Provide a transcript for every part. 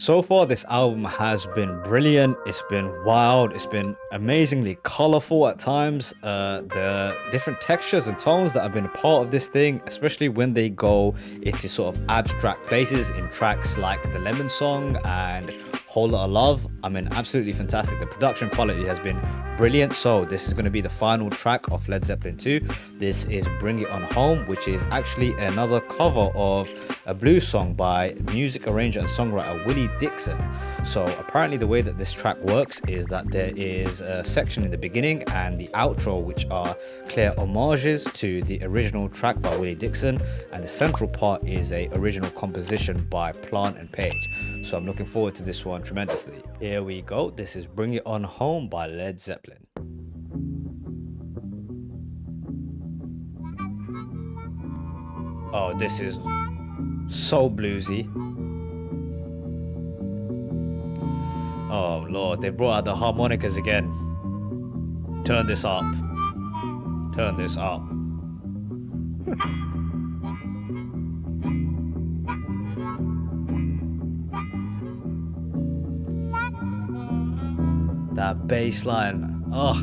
So far, this album has been brilliant. It's been wild. It's been amazingly colorful at times. The different textures and tones that have been a part of this thing, especially when they go into sort of abstract places in tracks like the Lemon Song and Whole Lotta Love. I mean, absolutely fantastic. The production quality has been brilliant. So this is going to be the final track of Led Zeppelin 2. This is Bring It On Home, which is actually another cover of a blues song by music arranger and songwriter Willie Dixon. So apparently the way that this track works is that there is a section in the beginning and the outro which are clear homages to the original track by Willie Dixon, and the central part is a original composition by Plant and Page. So I'm looking forward to this one tremendously. Here we go. This is Bring It On Home by Led Zeppelin. Oh, this is so bluesy. Oh Lord, they brought out the harmonicas again. Turn this up. Turn this up. That bass line. Oh.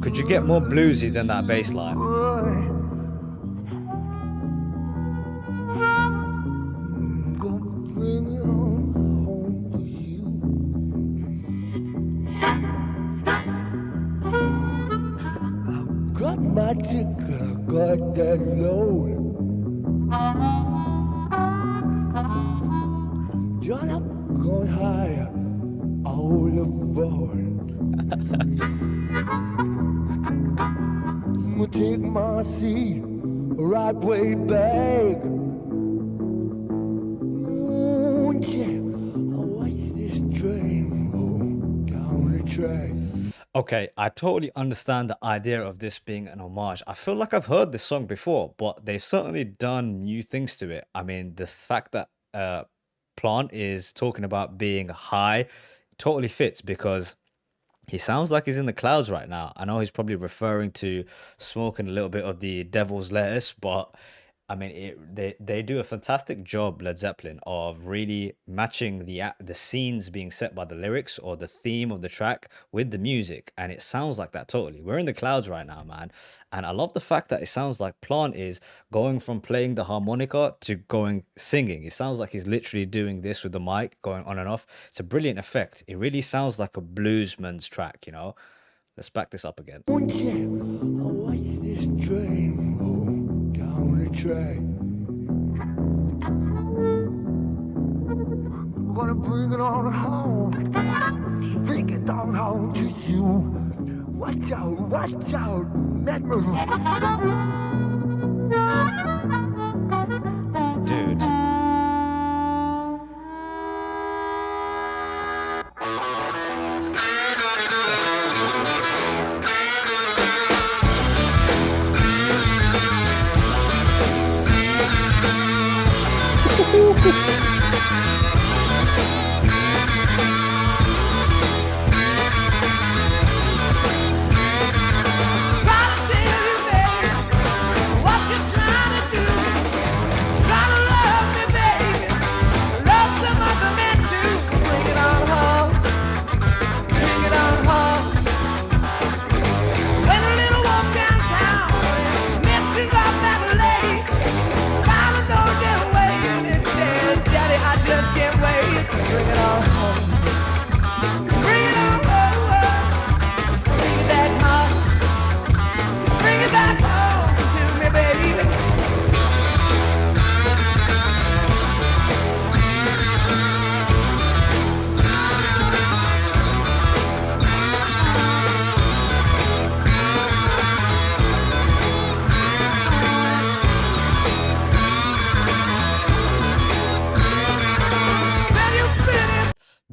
Could you get more bluesy than that bass line? Got that load. John up, going higher, all aboard. I'ma take my seat right way back. Ooh, yeah, watch this train roll down the track. Okay, I totally understand the idea of this being an homage. I feel like I've heard this song before, but they've certainly done new things to it. I mean, the fact that Plant is talking about being high totally fits because he sounds like he's in the clouds right now. I know he's probably referring to smoking a little bit of the devil's lettuce, but I mean, they do a fantastic job, Led Zeppelin, of really matching the scenes being set by the lyrics or the theme of the track with the music, and it sounds like that totally. We're in the clouds right now, man, and I love the fact that it sounds like Plant is going from playing the harmonica to going singing. It sounds like he's literally doing this with the mic, going on and off. It's a brilliant effect. It really sounds like a bluesman's track, you know. Let's back this up again. Oh yeah, watch this train roll down the track. I'm gonna bring it on home. Bring it on home to you. Watch out, that move. Dude.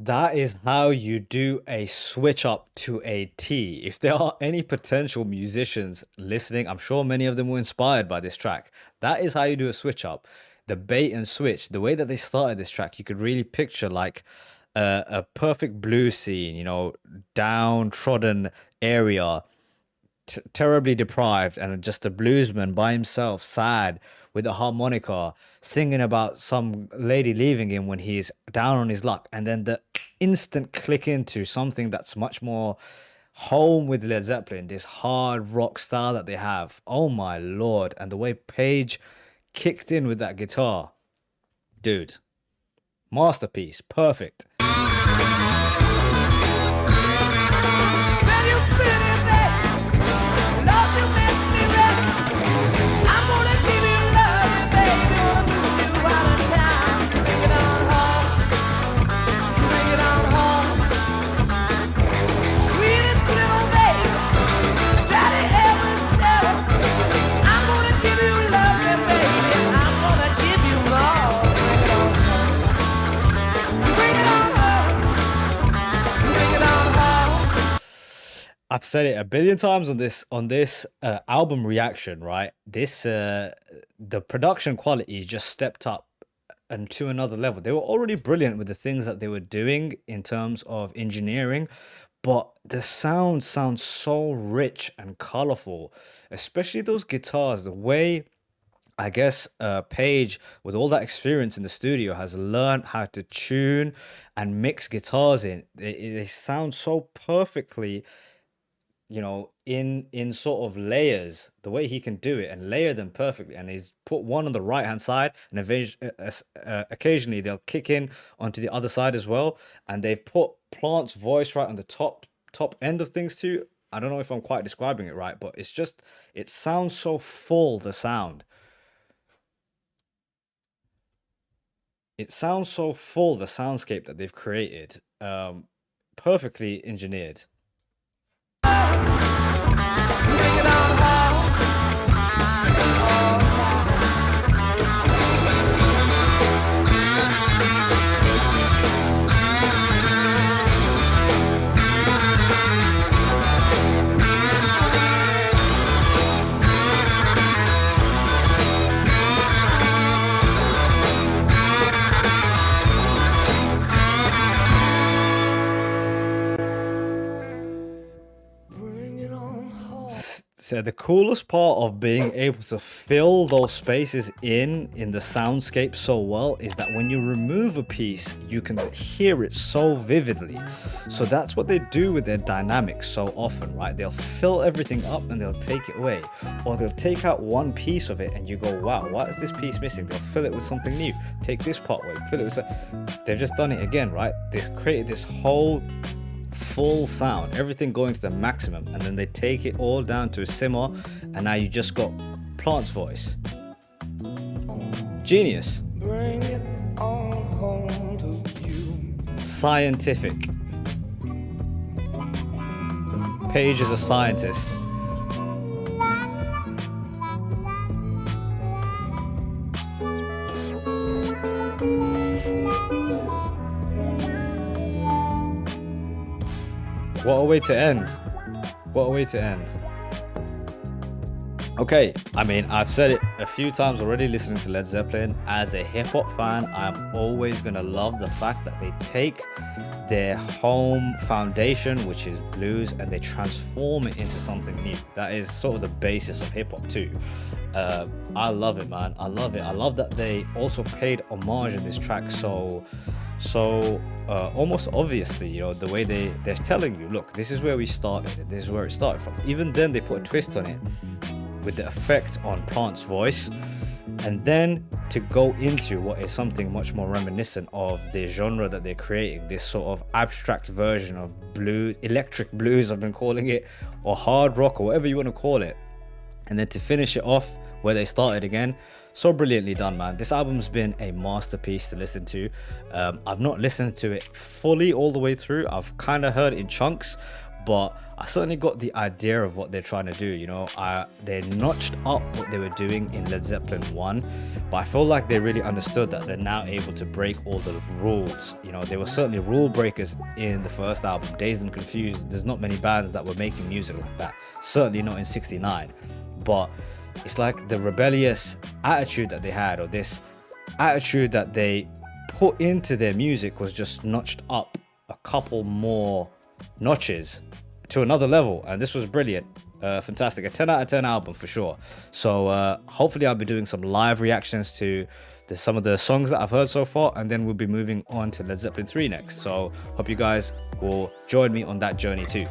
That is how you do a switch up to a T. If there are any potential musicians listening, I'm sure many of them were inspired by this track. That is how you do a switch up. The bait and switch, the way that they started this track, you could really picture like a perfect blues scene, you know, downtrodden area terribly deprived, and just a bluesman by himself, sad, with a harmonica, singing about some lady leaving him when he's down on his luck, and then the instant click into something that's much more home with Led Zeppelin, this hard rock style that they have. Oh my lord. And the way Page kicked in with that guitar, dude, masterpiece, perfect. I've said it a billion times on this album reaction, right? This the production quality just stepped up and to another level. They were already brilliant with the things that they were doing in terms of engineering, but the sound sounds so rich and colorful, especially those guitars. The way I guess Page, with all that experience in the studio, has learned how to tune and mix guitars in. They sound so perfectly, in sort of layers, the way he can do it and layer them perfectly. And he's put one on the right hand side, and occasionally they'll kick in onto the other side as well. And they've put Plant's voice right on the top end of things too. I don't know if I'm quite describing it right, but it sounds so full, the sound. It sounds so full, the soundscape that they've created. Perfectly engineered. So the coolest part of being able to fill those spaces in the soundscape so well is that when you remove a piece, you can hear it so vividly. So that's what they do with their dynamics so often, right? They'll fill everything up and they'll take it away, or they'll take out one piece of it and you go, wow, why is this piece missing? They'll fill it with something new. Take this part away, fill it with they've just done it again, right? They've created this whole full sound, everything going to the maximum, and then they take it all down to a simmer, and now you just got Plant's voice. Genius. Bring it all home to you. Scientific. Page is a scientist. What a way to end. What a way to end. Okay, I mean, I've said it a few times already listening to Led Zeppelin. As a hip-hop fan, I'm always going to love the fact that they take their home foundation, which is blues, and they transform it into something new. That is sort of the basis of hip-hop too. I love it, man. I love it. I love that they also paid homage in this track so almost obviously, the way they're telling you, look, this is where we started and this is where it started from. Even then they put a twist on it with the effect on Plant's voice, and then to go into what is something much more reminiscent of the genre that they're creating, this sort of abstract version of blue, electric blues I've been calling it, or hard rock, or whatever you want to call it. And then to finish it off where they started again. So brilliantly done, man. This album's been a masterpiece to listen to. I've not listened to it fully all the way through. I've kind of heard it in chunks, but I certainly got the idea of what they're trying to do. They notched up what they were doing in Led Zeppelin 1, but I feel like they really understood that they're now able to break all the rules. They were certainly rule breakers in the first album, Dazed and Confused. There's not many bands that were making music like that, certainly not in '69. But it's like the rebellious attitude that they had, or this attitude that they put into their music, was just notched up a couple more notches to another level, and this was brilliant. fantastic, a 10 out of 10 album for sure. So hopefully I'll be doing some live reactions to some of the songs that I've heard so far, and then we'll be moving on to Led Zeppelin 3 next. So hope you guys will join me on that journey too.